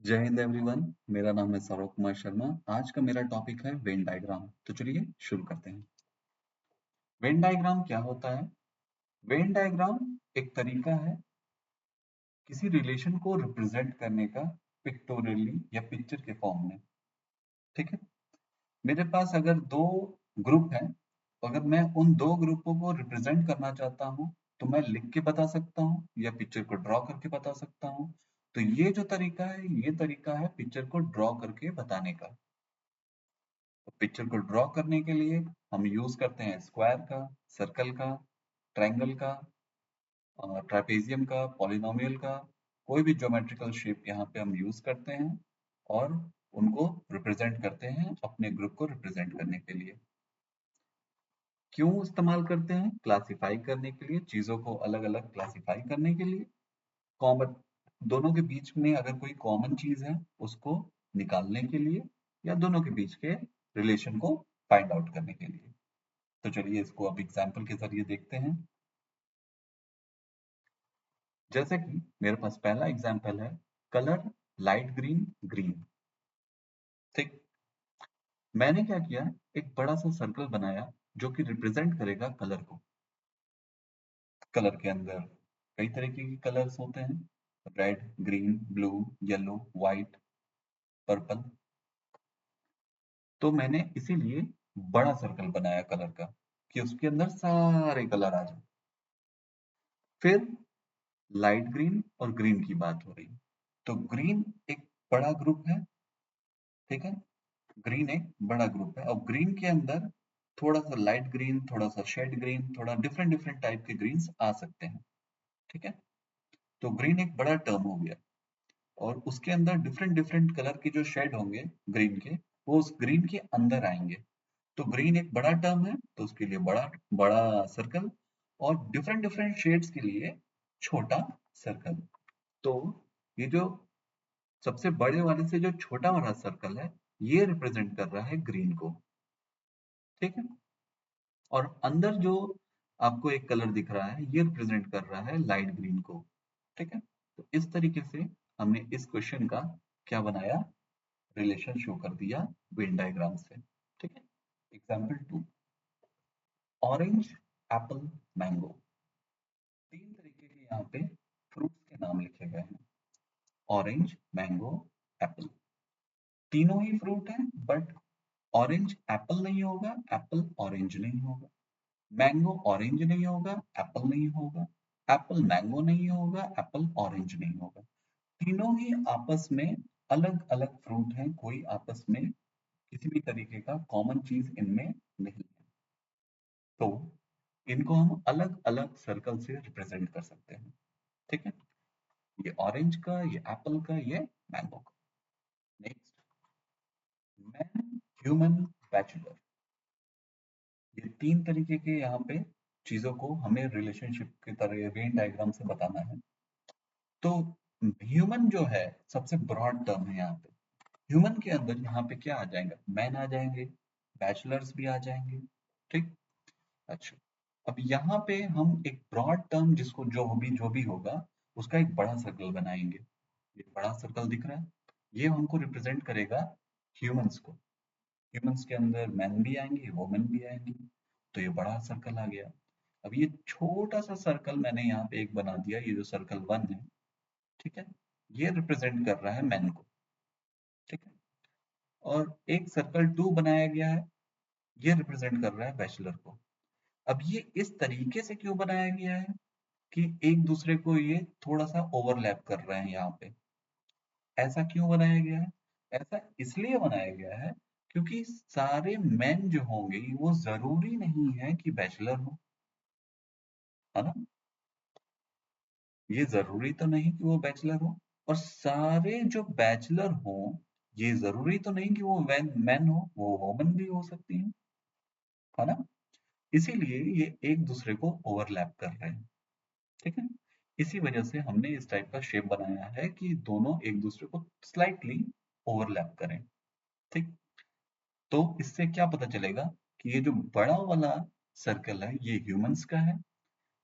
जय हिंद एवरीवन। मेरा नाम है सौरभ कुमार शर्मा। आज का मेरा टॉपिक है वेन डायग्राम। तो चलिए शुरू करते हैं। वेन डायग्राम क्या होता है? वेन डायग्राम एक तरीका है किसी रिलेशन को रिप्रेजेंट करने का, पिक्टोरियली या पिक्चर के फॉर्म में। ठीक है। मेरे पास अगर दो ग्रुप हैं, तो अगर मैं उन दो ग्रुपों को रिप्रेजेंट करना चाहता हूँ तो मैं लिख के बता सकता हूँ या पिक्चर को ड्रॉ करके बता सकता हूँ। तो ये जो तरीका है, ये तरीका है पिक्चर को ड्रॉ करके बताने का। तो पिक्चर को ड्रॉ करने के लिए हम यूज करते हैं स्क्वायर का, सर्कल का, ट्रायंगल का, ट्रापेजियम का, पॉलिनोमियल का। कोई भी ज्योमेट्रिकल शेप यहाँ पे हम यूज करते हैं और उनको रिप्रेजेंट करते हैं अपने ग्रुप को रिप्रेजेंट करने के लिए। क्यों इस्तेमाल करते हैं? क्लासिफाई करने के लिए, चीजों को अलग अलग क्लासिफाई करने के लिए। कॉमन, दोनों के बीच में अगर कोई कॉमन चीज है उसको निकालने के लिए, या दोनों के बीच के रिलेशन को फाइंड आउट करने के लिए। तो चलिए इसको अब एग्जाम्पल के जरिए देखते हैं। जैसे कि मेरे पास पहला एग्जाम्पल है, कलर लाइट ग्रीन ग्रीन। ठीक। मैंने क्या किया, एक बड़ा सा सर्कल बनाया जो कि रिप्रेजेंट करेगा कलर को। कलर के अंदर कई तरीके के कलर्स होते हैं, red, green, blue, yellow, white, purple. तो मैंने इसीलिए बड़ा सर्कल बनाया कलर का कि उसके अंदर सारे कलर आ जाए। फिर लाइट ग्रीन और ग्रीन की बात हो रही, तो ग्रीन एक बड़ा ग्रुप है। ठीक है। ग्रीन एक बड़ा ग्रुप है और ग्रीन के अंदर थोड़ा सा लाइट ग्रीन, थोड़ा सा शेड ग्रीन, थोड़ा डिफरेंट डिफरेंट टाइप के ग्रीन्स आ सकते हैं। ठीक है। तो ग्रीन एक बड़ा टर्म हो गया और उसके अंदर डिफरेंट डिफरेंट कलर के जो शेड होंगे ग्रीन के, वो उस ग्रीन के अंदर आएंगे। तो ग्रीन एक बड़ा टर्म है तो उसके लिए बड़ा बड़ा सर्कल, और डिफरेंट डिफरेंट शेड्स के लिए छोटा सर्कल। तो ये जो सबसे बड़े वाले से जो छोटा वाला सर्कल है, ये रिप्रेजेंट कर रहा है ग्रीन को। ठीक है। और अंदर जो आपको एक कलर दिख रहा है, ये रिप्रेजेंट कर रहा है लाइट ग्रीन को। ठीक है। तो इस तरीके से हमने इस क्वेश्चन का क्या बनाया, रिलेशन शो कर दिया वेन डायग्राम से। ठीक है। Example 2, orange, Apple, mango. तीन तरीके के यहाँ पे फ्रूट्स के नाम लिखे गए हैं, ऑरेंज, मैंगो, एप्पल। तीनों ही फ्रूट हैं, बट ऑरेंज एप्पल नहीं होगा, एप्पल ऑरेंज नहीं होगा। मैंगो ऑरेंज नहीं होगा, एप्पल नहीं होगा। एप्पल मैंगो नहीं होगा, एप्पल ऑरेंज नहीं होगा। तीनों ही आपस में अलग अलग फ्रूट हैं, कोई आपस में किसी भी तरीके का कॉमन चीज इनमें नहीं है। तो इनको हम अलग अलग सर्कल से रिप्रेजेंट कर सकते हैं। ठीक है। ये ऑरेंज का, ये एप्पल का, ये मैंगो का। Next, man, human, bachelor. ये तीन तरीके के यहाँ पे चीजों को हमें रिलेशनशिप की तरह वेन डायग्राम से बताना है। तो ह्यूमन जो है सबसे ब्रॉड टर्म है यहाँ पे। ह्यूमन के अंदर यहाँ पे क्या आ जाएगा, मैन आ जाएंगे, बैचलर्स भी आ जाएंगे। ठीक। अच्छा, अब यहाँ पे हम एक ब्रॉड टर्म जिसको जो भी होगा उसका एक बड़ा सर्कल बनाएंगे। ये बड़ा सर्कल दिख रहा है, ये हमको रिप्रेजेंट करेगा ह्यूमंस को। ह्यूमंस के अंदर मैन भी आएंगे, वुमेन भी आएंगी। तो ये बड़ा सर्कल आ गया। अब ये छोटा सा सर्कल मैंने यहाँ पे एक बना दिया, ये जो सर्कल 1 है। ठीक है। ये रिप्रेजेंट कर रहा है मैन को। ठीक है। और एक सर्कल 2 बनाया गया है, ये रिप्रेजेंट कर रहा है बैचलर को। अब ये इस तरीके से क्यों बनाया गया है कि एक दूसरे को ये थोड़ा सा ओवरलैप कर रहे हैं यहाँ पे। ऐसा क्यों बनाया गया है? ऐसा इसलिए बनाया गया है क्योंकि सारे मेन जो होंगे वो जरूरी नहीं है कि बैचलर हो, है ना। ये जरूरी तो नहीं कि वो बैचलर हो, और सारे जो बैचलर हो, ये जरूरी तो नहीं कि वो मैन हो, वो वोमन भी हो सकती है ना। इसीलिए ये एक दूसरे को ओवरलैप कर रहे हैं। ठीक है। इसी वजह से हमने इस टाइप का शेप बनाया है कि दोनों एक दूसरे को स्लाइटली ओवरलैप करें। ठीक। तो इससे क्या पता चलेगा कि ये जो बड़ा वाला सर्कल है ये ह्यूमंस का है,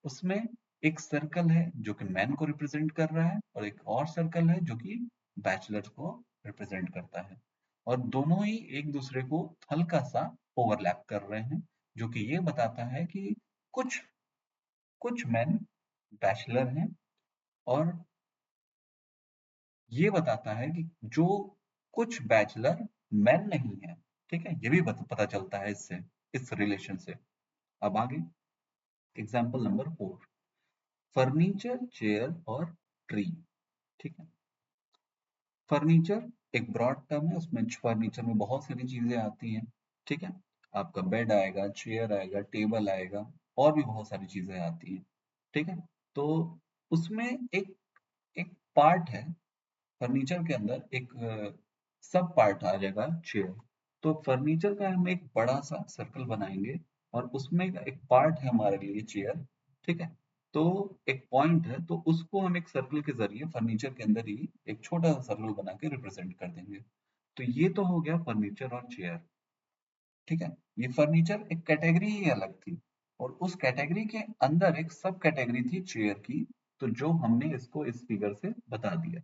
उसमें एक सर्कल है जो कि मैन को रिप्रेजेंट कर रहा है, और एक और सर्कल है जो कि बैचलर्स को रिप्रेजेंट करता है और दोनों ही एक दूसरे को हल्का सा ओवरलैप कर रहे हैं जो कि ये बताता है कि कुछ कुछ मैन बैचलर हैं और ये बताता है कि जो कुछ बैचलर मैन नहीं है। ठीक है, ये भी पता चलता है इससे, इस रिलेशन से। अब आगे एग्जाम्पल नंबर 4, फर्नीचर, चेयर और ट्री। ठीक है, फर्नीचर एक ब्रॉड टर्म है, उसमें फर्नीचर में बहुत सारी चीजें आती हैं। ठीक है, आपका बेड आएगा, चेयर आएगा, टेबल आएगा और भी बहुत सारी चीजें आती हैं। ठीक है, तो उसमें एक एक पार्ट है फर्नीचर के अंदर, एक सब पार्ट आ जाएगा चेयर। तो फर्नीचर का हम एक बड़ा सा सर्कल बनाएंगे और उसमें एक पार्ट है हमारे लिए चेयर। ठीक है, तो एक पॉइंट है, तो उसको हम एक सर्कल के जरिए फर्नीचर के अंदर ही एक छोटा सा सर्कल बना के रिप्रेजेंट कर देंगे। तो ये तो हो गया फर्नीचर और चेयर। ठीक है, ये फर्नीचर एक कैटेगरी ही अलग थी और उस कैटेगरी के अंदर एक सब कैटेगरी थी चेयर की, तो जो हमने इसको इस फिगर से बता दिया।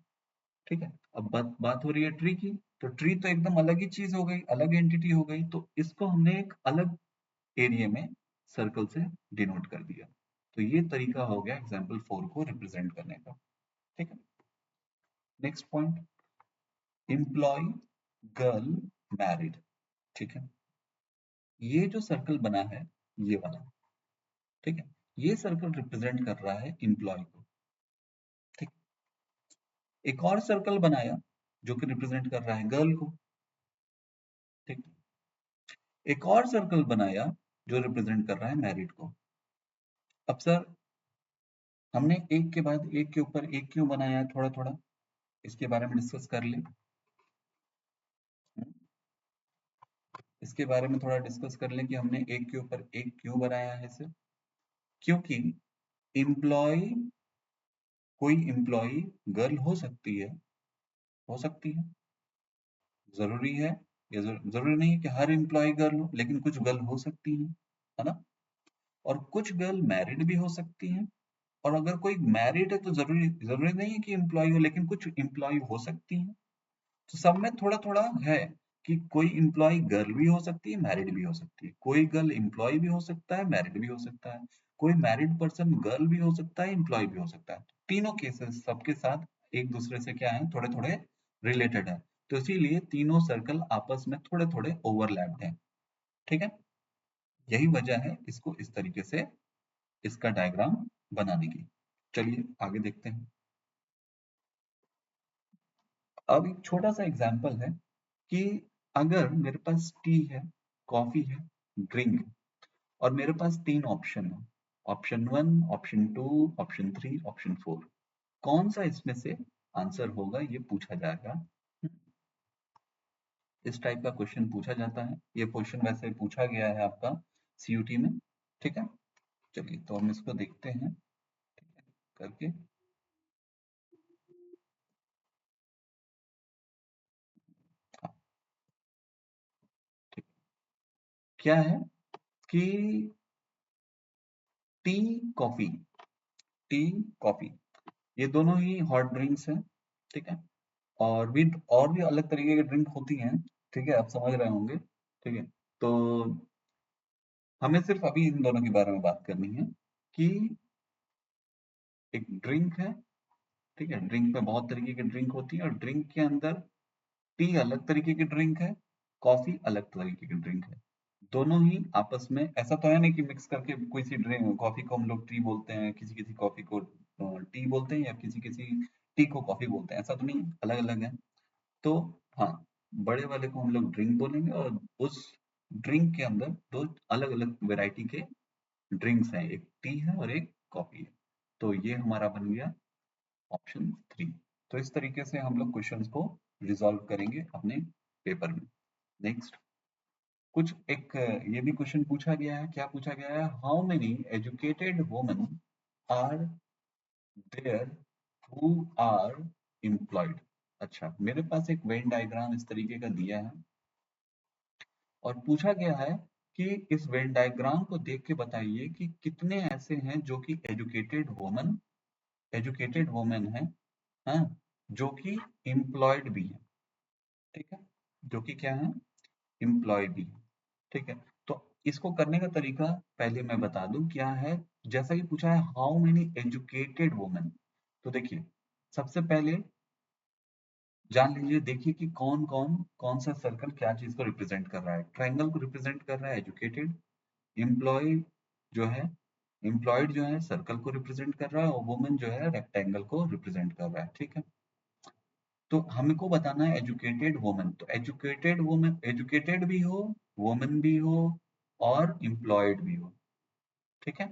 ठीक है, अब बात हो रही है ट्री की। तो ट्री तो एकदम अलग ही चीज हो गई, अलग एंटिटी हो गई, तो इसको हमने एक अलग एरिया में सर्कल से डिनोट कर दिया। तो ये तरीका हो गया एग्जाम्पल 4 को रिप्रेजेंट करने का। ठीक है, next point, employ, girl, married. ठीक है, ये जो सर्कल बना है, ये वाला, ठीक है, ये सर्कल रिप्रेजेंट कर रहा है एम्प्लॉय को। ठीक, एक और सर्कल बनाया जो कि रिप्रेजेंट कर रहा है गर्ल को। ठीक, एक और सर्कल बनाया जो रिप्रेजेंट कर रहा है मैरिड को। अब सर, हमने एक के बाद एक के ऊपर एक क्यों बनाया है, थोड़ा थोड़ा इसके बारे में डिस्कस कर ले। इसके बारे में थोड़ा डिस्कस कर ले कि हमने एक के ऊपर एक क्यों बनाया है इसे। क्योंकि एम्प्लॉय, कोई एम्प्लॉय गर्ल हो सकती है, हो सकती है, जरूरी है, ये जरूरी नहीं है कि हर एम्प्लॉय गर्ल हो, लेकिन कुछ गर्ल हो सकती है ना। और कुछ गर्ल मैरिड भी हो सकती हैं। और अगर कोई मैरिड है तो जरूरी जरूरी नहीं है कि एम्प्लॉय हो, लेकिन कुछ एम्प्लॉय हो सकती हैं। तो सब में थोड़ा थोड़ा है कि कोई एम्प्लॉय गर्ल भी हो सकती है, मैरिड भी हो सकती है, कोई गर्ल एम्प्लॉय भी हो सकता है, मैरिड भी हो सकता है, कोई मैरिड पर्सन गर्ल भी हो सकता है, एम्प्लॉय भी हो सकता है। तीनों केसेस सबके साथ एक दूसरे से क्या है, थोड़े थोड़े रिलेटेड है। तो इसीलिए तीनों सर्कल आपस में थोड़े थोड़े ओवरलैप्ड हैं। ठीक है, यही वजह है इसको इस तरीके से इसका डायग्राम बनाने की। चलिए आगे देखते हैं। अब एक छोटा सा एग्जांपल है कि अगर मेरे पास टी है, कॉफी है, ड्रिंक, और मेरे पास तीन ऑप्शन है, ऑप्शन 1, ऑप्शन 2, ऑप्शन 3, ऑप्शन 4, कौन सा इसमें से आंसर होगा, ये पूछा जाएगा। इस टाइप का क्वेश्चन पूछा जाता है। ये क्वेश्चन वैसे पूछा गया है आपका सीयूटी में। ठीक है, चलिए तो हम इसको देखते हैं करके। हाँ, ठीक, क्या है कि टी, कॉफी, टी, कॉफी, ये दोनों ही हॉट ड्रिंक्स हैं। ठीक है, और भी अलग तरीके की ड्रिंक होती हैं। ठीक है, आप समझ रहे होंगे। ठीक है, तो हमें सिर्फ अभी इन दोनों के बारे में बात करनी है कि एक ड्रिंक है। ठीक है, ड्रिंक में बहुत तरीके की ड्रिंक होती है और ड्रिंक के अंदर टी अलग तरीके की ड्रिंक है, कॉफी अलग तरीके की ड्रिंक है। दोनों ही आपस में, ऐसा तो है नहीं कि मिक्स करके कोई सी ड्रिंक, कॉफी को हम लोग टी बोलते हैं, किसी किसी कॉफी को टी बोलते हैं, या किसी किसी टी को कॉफी बोलते हैं, ऐसा तो नहीं, अलग अलग है। तो हाँ, बड़े वाले को हम लोग ड्रिंक बोलेंगे और उस ड्रिंक के अंदर दो अलग अलग वैरायटी के ड्रिंक्स हैं, एक टी है और एक कॉफी है। तो ये हमारा बन गया ऑप्शन 3। तो इस तरीके से हम लोग क्वेश्चंस को रिजॉल्व करेंगे अपने पेपर में। नेक्स्ट, कुछ एक ये भी क्वेश्चन पूछा गया है, क्या पूछा गया है, how many educated women are there who are employed. अच्छा, मेरे पास एक वेन डायग्राम इस तरीके का दिया है और पूछा गया है कि इस वेन डायग्राम को देख के बताइए कि कितने ऐसे हैं जो कि एजुकेटेड वुमेन है, हाँ, जो कि एम्प्लॉयड भी है, ठीक है, जो कि क्या है, एम्प्लॉय भी है, ठीक है। तो इसको करने का तरीका पहले मैं बता दूं क्या है। जैसा कि पूछा है हाउ मेनी एजुकेटेड वुमेन, तो देखिए सबसे पहले जान लीजिए, देखिए कि कौन कौन कौन सा सर्कल क्या चीज को रिप्रेजेंट कर रहा है। ट्रायंगल को रिप्रेजेंट कर रहा है एजुकेटेड, एम्प्लॉय जो है, एम्प्लॉयड जो है सर्कल को रिप्रेजेंट कर रहा है, और वुमेन जो है रेक्टेंगल को रिप्रेजेंट कर रहा है, ठीक है। तो हमको बताना है एजुकेटेड वुमेन, तो एजुकेटेड वुमेन, एजुकेटेड भी हो, वुमेन भी हो, और एम्प्लॉयड भी हो, ठीक है।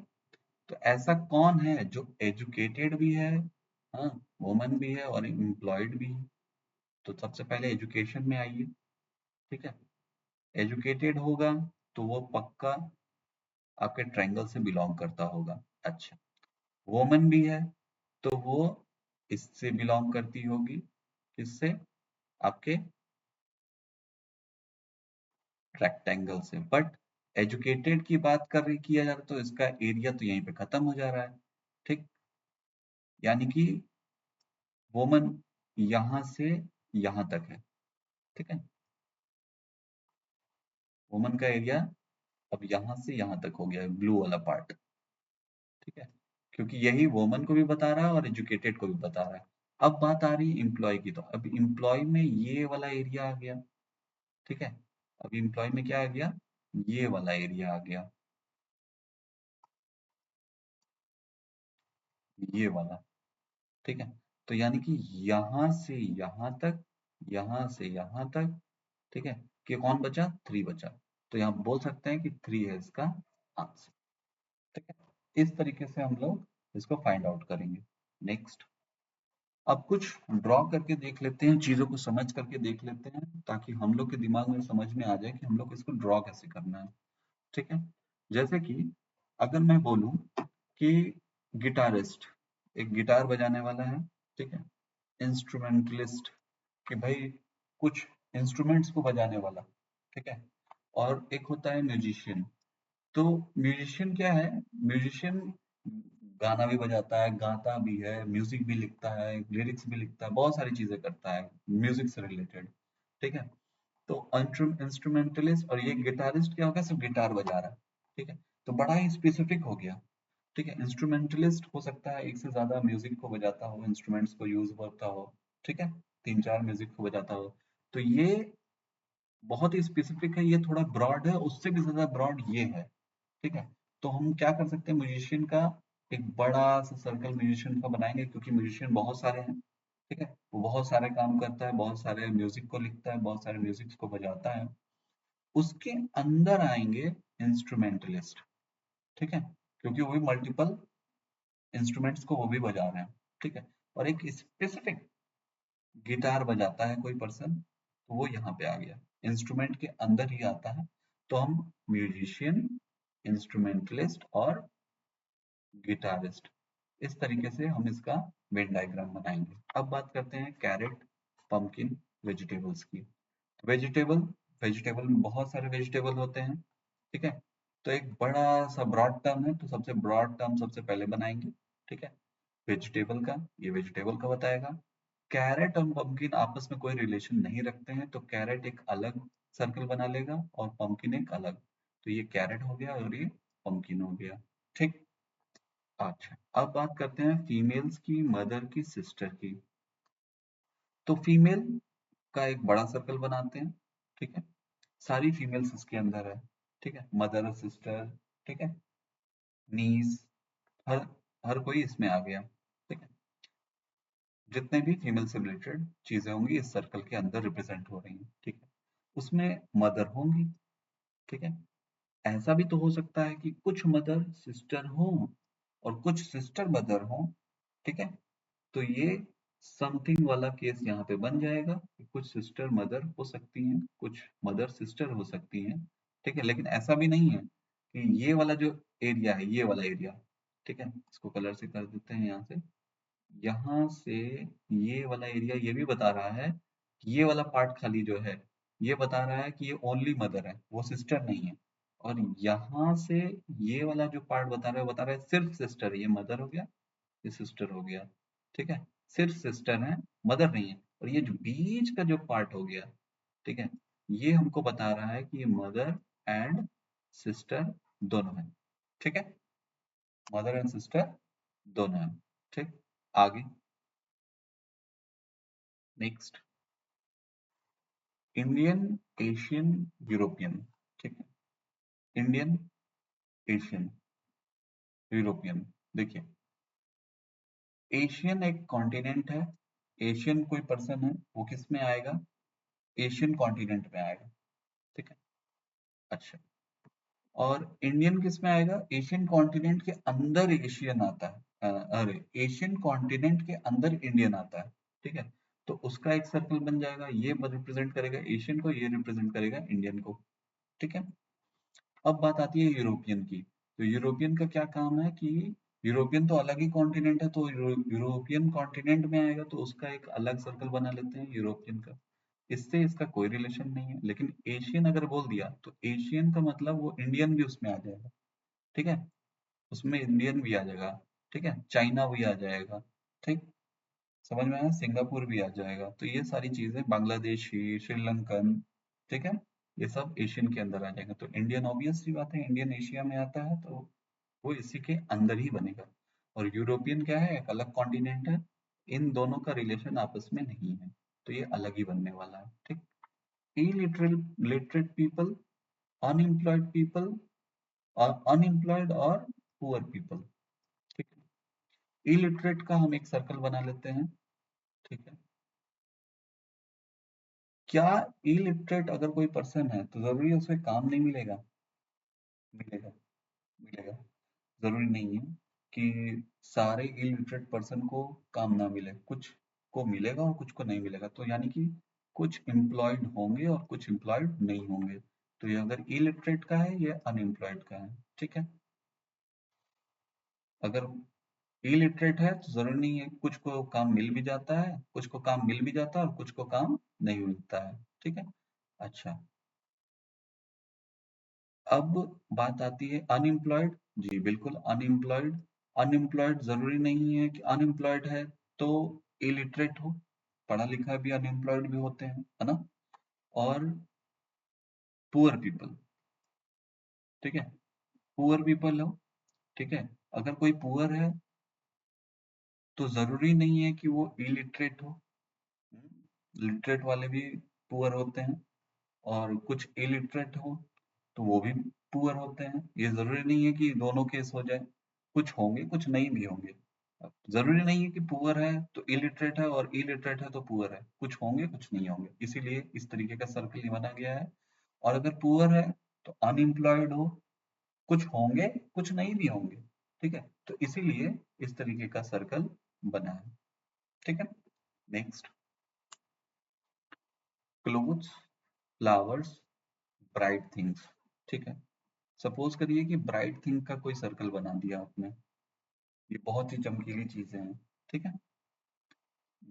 तो ऐसा कौन है जो एजुकेटेड भी है, हाँ, वुमेन भी है और एम्प्लॉयड भी है। तो सबसे पहले एजुकेशन में आइए, ठीक है। एजुकेटेड होगा तो वो पक्का आपके ट्रायंगल से बिलोंग करता होगा। अच्छा, वुमेन भी है तो वो इससे बिलोंग करती होगी, किससे, आपके रेक्टेंगल से। बट एजुकेटेड की बात किया जाए तो इसका एरिया तो यहीं पे खत्म हो जा रहा है, ठीक। यानी कि वुमन यहां से यहां तक है, ठीक है। वुमन का एरिया अब यहां से यहां तक हो गया है, ब्लू वाला पार्ट, ठीक है। क्योंकि यही वुमन को भी बता रहा है और एजुकेटेड को भी बता रहा है। अब बात आ रही है एम्प्लॉय की, तो अब एम्प्लॉय में ये वाला एरिया आ गया, ठीक है। अब एम्प्लॉय में क्या आ गया, ये वाला एरिया आ गया, ये वाला, ठीक है। तो यानी कि यहां से यहां तक, यहां से यहां तक, ठीक है। कि कौन बचा, थ्री बचा। तो यहाँ बोल सकते हैं कि थ्री है इसका आंसर, ठीक है। इस तरीके से हम लोग इसको फाइंड आउट करेंगे। नेक्स्ट, अब कुछ ड्रॉ करके देख लेते हैं, चीजों को समझ करके देख लेते हैं, ताकि हम लोग के दिमाग में समझ में आ जाए कि हम लोग को इसको ड्रॉ कैसे करना है, ठीक है। जैसे कि अगर मैं बोलूं कि गिटारिस्ट, एक गिटार बजाने वाला है, ठीक है। इंस्ट्रूमेंटलिस्ट, कि भाई कुछ इंस्ट्रूमेंट्स को बजाने वाला, ठीक है। और एक होता है म्यूजिशियन। तो म्यूजिशियन क्या है, म्यूजिशियन गाना भी बजाता है, गाता भी है, म्यूजिक भी लिखता है, लिरिक्स भी लिखता है, बहुत सारी चीजें करता है म्यूजिक से रिलेटेड, ठीक है। तो इंस्ट्रूमेंटलिस्ट और ये गिटारिस्ट क्या होगा, सिर्फ गिटार बजा रहा है, ठीक है। तो बड़ा ही स्पेसिफिक हो गया, ठीक है। इंस्ट्रूमेंटलिस्ट हो सकता है एक से ज्यादा म्यूजिक को बजाता हो, इंस्ट्रूमेंट्स को यूज करता हो, ठीक है, तीन चार म्यूजिक को बजाता हो। तो ये बहुत ही स्पेसिफिक है, ये थोड़ा ब्रॉड है, उससे भी ज्यादा ब्रॉड ये है, ठीक है। तो हम क्या कर सकते हैं, म्यूजिशियन का एक बड़ा सा सर्कल म्यूजिशियन का बनाएंगे, क्योंकि म्यूजिशियन बहुत सारे हैं, ठीक है। वो बहुत सारे काम करता है, बहुत सारे म्यूजिक को लिखता है, बहुत सारे म्यूजिक को बजाता है। उसके अंदर आएंगे इंस्ट्रूमेंटलिस्ट, ठीक है, क्योंकि वो भी मल्टीपल इंस्ट्रूमेंट्स को वो भी बजा रहे हैं, ठीक है। और एक स्पेसिफिक गिटार बजाता है कोई पर्सन, तो वो यहाँ पे आ गया, इंस्ट्रूमेंट के अंदर ही आता है। तो हम म्यूजिशियन, इंस्ट्रूमेंटलिस्ट और गिटारिस्ट, इस तरीके से हम इसका वेन डायग्राम बनाएंगे। अब बात करते हैं कैरेट, पंपकिन, वेजिटेबल्स की। वेजिटेबल, वेजिटेबल में बहुत सारे वेजिटेबल होते हैं, ठीक है। तो एक बड़ा सा ब्रॉड टर्म है, तो सबसे ब्रॉड टर्म सबसे पहले बनाएंगे, ठीक है। वेजिटेबल का, ये वेजिटेबल का बताएगा। कैरेट और पंपकिन आपस में कोई रिलेशन नहीं रखते हैं, तो कैरेट एक अलग सर्कल बना लेगा और पंपकिन एक अलग। तो ये कैरेट हो गया और ये पंपकिन हो गया, ठीक। अच्छा, अब बात करते हैं फीमेल्स की, मदर की, सिस्टर की। तो फीमेल का एक बड़ा सर्कल बनाते हैं, ठीक है। सारी फीमेल्स इसके अंदर है, ठीक है, मदर, सिस्टर, ठीक है, नीस, हर हर कोई इसमें आ गया, ठीक है। जितने भी फीमेल से रिलेटेड चीजें होंगी इस सर्कल के अंदर रिप्रेजेंट हो रही हैं, ठीक है। उसमें मदर होंगी, ठीक है। ऐसा भी तो हो सकता है कि कुछ मदर सिस्टर हो और कुछ सिस्टर मदर हो, ठीक है। तो ये समथिंग वाला केस यहाँ पे बन जाएगा कि कुछ सिस्टर मदर हो सकती हैं, कुछ मदर सिस्टर हो सकती हैं, ठीक है। लेकिन ऐसा भी नहीं है कि ये वाला जो एरिया है, ये वाला एरिया, ठीक है, इसको कलर से कर देते हैं यहाँ से। यहाँ से ये वाला एरिया ये भी बता रहा है कि ये वाला पार्ट खाली जो है, ये बता रहा है कि ये ओनली मदर है, वो सिस्टर नहीं है। और यहाँ से ये वाला जो पार्ट बता रहा है, वो बता रहा है सिर्फ सिस्टर है, ये मदर हो गया, ये सिस्टर हो गया, ठीक है। सिर्फ सिस्टर है, मदर नहीं है। और ये जो बीच का जो पार्ट हो गया, ठीक है, ये हमको बता रहा है कि ये मदर एंड सिस्टर दोनों है। ठीक है, मदर एंड सिस्टर दोनों है। ठीक, आगे नेक्स्ट, इंडियन, एशियन, यूरोपियन। ठीक है, इंडियन, एशियन, यूरोपियन। देखिए, एशियन एक कॉन्टिनेंट है, एशियन कोई पर्सन है, वो किस में आएगा, एशियन कॉन्टिनेंट में आएगा। ठीक है, अच्छा, और इंडियन किस में आएगा, एशियन कॉन्टिनेंट के अंदर एशियन आता है, अरे एशियन कॉन्टिनेंट के अंदर इंडियन आता है। ठीक है, तो उसका एक सर्कल बन जाएगा, ये रिप्रेजेंट करेगा एशियन को, ये रिप्रेजेंट करेगा इंडियन को। ठीक है, अब बात आती है यूरोपियन की। तो यूरोपियन का क्या काम है कि यूरोपियन तो अलग ही कॉन्टिनेंट है, तो यूरोपियन कॉन्टिनेंट में आएगा तो उसका एक अलग सर्कल बना लेते हैं यूरोपियन का। इससे इसका कोई रिलेशन नहीं है। लेकिन एशियन अगर बोल दिया तो एशियन का मतलब वो इंडियन भी उसमें आ जाएगा। ठीक है, उसमें इंडियन भी आ जाएगा। ठीक है, चाइना भी आ जाएगा। ठीक, समझ में आया, सिंगापुर भी आ जाएगा। तो ये सारी चीजें, बांग्लादेशी, श्रीलंकन, ठीक है, ये सब एशियन के अंदर आ जाएगा। तो इंडियन ऑब्वियस सी बात है, इंडियन एशिया में आता है तो वो इसी के अंदर ही बनेगा। और यूरोपियन क्या है, एक अलग कॉन्टिनेंट है, इन दोनों का रिलेशन आपस में नहीं है, तो ये अलग ही बनने वाला है। ठीक, illiterate people, unemployed people, और unemployed और पुअर पीपल। ठीक है, illiterate का हम एक सर्कल बना लेते हैं। ठीक है, क्या illiterate अगर कोई पर्सन है तो जरूरी है उसे काम नहीं मिलेगा, मिलेगा, मिलेगा। जरूरी नहीं है कि सारे illiterate पर्सन को काम ना मिले, कुछ को मिलेगा और कुछ को नहीं मिलेगा। तो यानी कि कुछ एम्प्लॉयड होंगे और कुछ एम्प्लॉयड नहीं होंगे। तो ये अगर illiterate का है, ये अनएम्प्लॉयड का है। ठीक है, अगर इलिटरेट है तो जरूरी नहीं है, कुछ को काम मिल भी जाता है, कुछ को काम मिल भी जाता है और कुछ को काम नहीं मिलता है। ठीक है, अच्छा, अब बात आती है अनएम्प्लॉयड। जी बिल्कुल, अनएम्प्लॉयड, अनएम्प्लॉयड जरूरी नहीं है कि अनएम्प्लॉयड है तो इलिटरेट हो, पढ़ा लिखा भी अनएम्प्लॉयड भी होते हैं, है ना। और पुअर पीपल, ठीक है, पुअर पीपल हो, ठीक है, अगर कोई पुअर है तो जरूरी नहीं है कि वो इलिटरेट हो। लिटरेट वाले भी पुअर होते हैं, और कुछ इलिटरेट हो तो वो भी पुअर होते हैं। ये जरूरी नहीं है कि दोनों केस हो जाए, कुछ होंगे कुछ नहीं भी होंगे। अब जरूरी नहीं है कि पुअर है तो इलिटरेट है और इलिटरेट है तो पुअर है, कुछ होंगे कुछ नहीं होंगे, इसीलिए इस तरीके का सर्कल ही बना गया है। और अगर पुअर है तो अनएम्प्लॉयड हो, कुछ होंगे कुछ नहीं भी होंगे। ठीक है, तो इसीलिए इस तरीके का सर्कल बना है। ठीक है, next, clothes, flowers, bright things. ठीक है, सपोज करिए कि ब्राइट थिंग का कोई सर्कल बना दिया आपने, ये बहुत ही चमकीली चीजें हैं। ठीक है,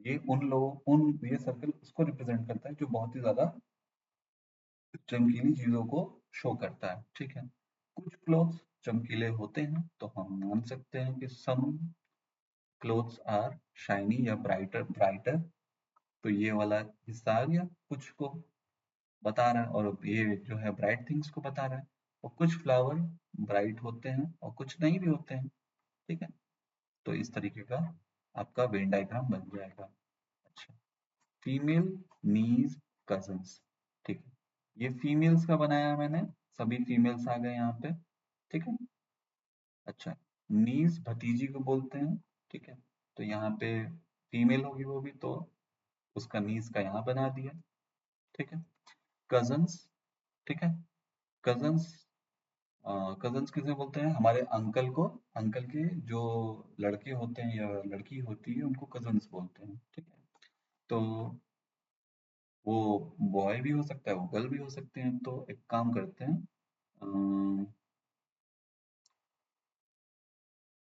ये उन लोगों उन ये सर्कल उसको रिप्रेजेंट करता है जो बहुत ही ज्यादा चमकीली चीजों को शो करता है। ठीक है, कुछ क्लोथ्स चमकीले होते हैं तो हम मान सकते हैं कि सम क्लोथ्स आर शाइनी या ब्राइटर ब्राइटर। तो ये वाला हिस्सा आ गया, कुछ को बता रहा है, और ये जो है ब्राइट थिंग्स को बता रहा है। और कुछ फ्लावर ब्राइट होते हैं और कुछ नहीं भी होते हैं। ठीक है, तो इस तरीके का आपका वेन डायग्राम बन जाएगा। अच्छा, फीमेल, नीज, कजन्स। ठीक है, ये फीमेल्स का बनाया है मैंने, सभी फीमेल्स आ गए यहाँ पे। ठीक है, अच्छा, नीज भतीजी को बोलते हैं। ठीक है, तो यहाँ पे फीमेल होगी वो भी, तो उसका नीज का यहाँ बना दिया। ठीक है, कजन्स, ठीक है, कजन्स, कजन्स किसे बोलते हैं, हमारे अंकल को, अंकल के जो लड़के होते हैं या लड़की होती है उनको कजन्स बोलते हैं। ठीक है, तो वो बॉय भी हो सकता है, वो गर्ल भी हो सकते हैं। तो एक काम करते हैं, अम,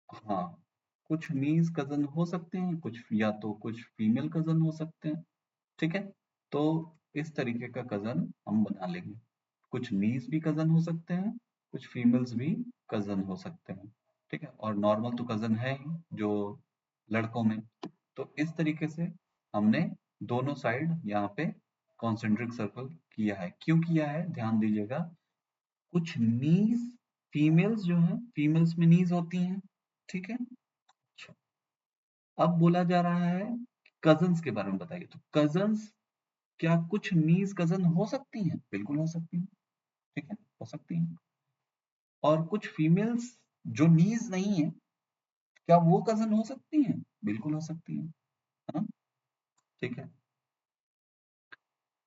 हाँ, कुछ नीज कजन हो सकते हैं, कुछ या तो कुछ फीमेल कजन हो सकते हैं। ठीक है, तो इस तरीके का कजन हम बना लेंगे, कुछ नीज भी कजन हो सकते हैं, कुछ फीमेल्स भी कजन हो सकते हैं। ठीक है, और नॉर्मल तो कजन है ही जो लड़कों में। तो इस तरीके से हमने दोनों साइड यहाँ पे कॉन्सेंट्रिक सर्कल किया है। क्यों किया है ध्यान दीजिएगा, कुछ नीज फीमेल्स जो है, फीमेल्स में नीज होती हैं, ठीक है। अच्छा, अब बोला जा रहा है कजन्स के बारे में बताइए, तो कजन्स, क्या कुछ नीज कजन हो सकती हैं? बिल्कुल हो सकती हैं, ठीक है, हो सकती हैं। और कुछ फीमेल्स जो नीज नहीं है, क्या वो कजन हो सकती हैं? बिल्कुल हो सकती हैं, है ना, ठीक है।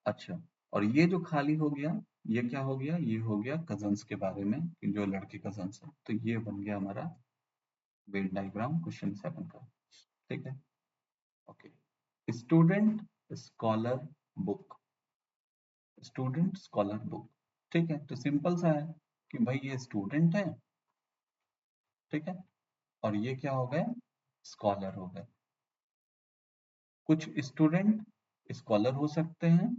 अच्छा, और ये जो खाली हो गया, ये क्या हो गया, ये हो गया कजन्स के बारे में कि जो लड़के कजन्स हैं। तो ये बन गया हमारा वेन डायग्राम क्वेश्चन 7 का, ठीक है। Okay, student scholar book, student scholar book, ठीक है। तो सिंपल सा है कि भाई ये स्टूडेंट है, ठीक है, और ये क्या हो गए, स्कॉलर हो गए। कुछ स्टूडेंट स्कॉलर हो सकते हैं,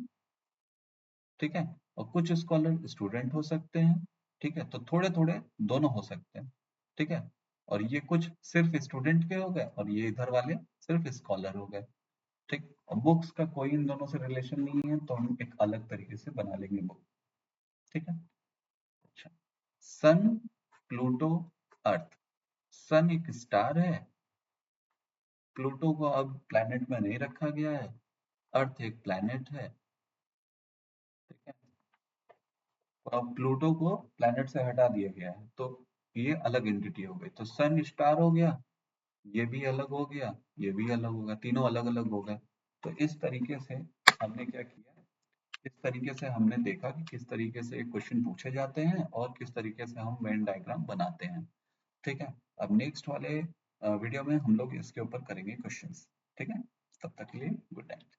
ठीक है, और कुछ स्कॉलर स्टूडेंट हो सकते हैं, ठीक है। तो थोड़े थोड़े दोनों हो सकते हैं, ठीक है। और ये कुछ सिर्फ स्टूडेंट के हो गए और ये इधर वाले सिर्फ स्कॉलर हो गए, ठीक। और बुक्स का कोई इन दोनों से रिलेशन नहीं है, तो हम एक अलग तरीके से बना लेंगे बुक, ठीक है। अच्छा, सन, प्लूटो, अर्थ। सन एक स्टार है, प्लूटो को अब प्लैनेट में नहीं रखा गया है, अर्थ एक प्लैनेट है, ठीक है। तो अब प्लूटो को प्लैनेट से हटा दिया गया है, तो ये अलग एंटिटी हो गई। तो सन स्टार हो गया, ये भी अलग हो गया, ये भी अलग हो गया, तीनों अलग अलग हो गए। तो इस तरीके से हमने क्या किया, इस तरीके से हमने देखा कि किस तरीके से क्वेश्चन पूछे जाते हैं और किस तरीके से हम वेन डायग्राम बनाते हैं, ठीक है। अब नेक्स्ट वाले वीडियो में हम लोग इसके ऊपर करेंगे क्वेश्चंस, ठीक है। तब तक के लिए गुड नाइट।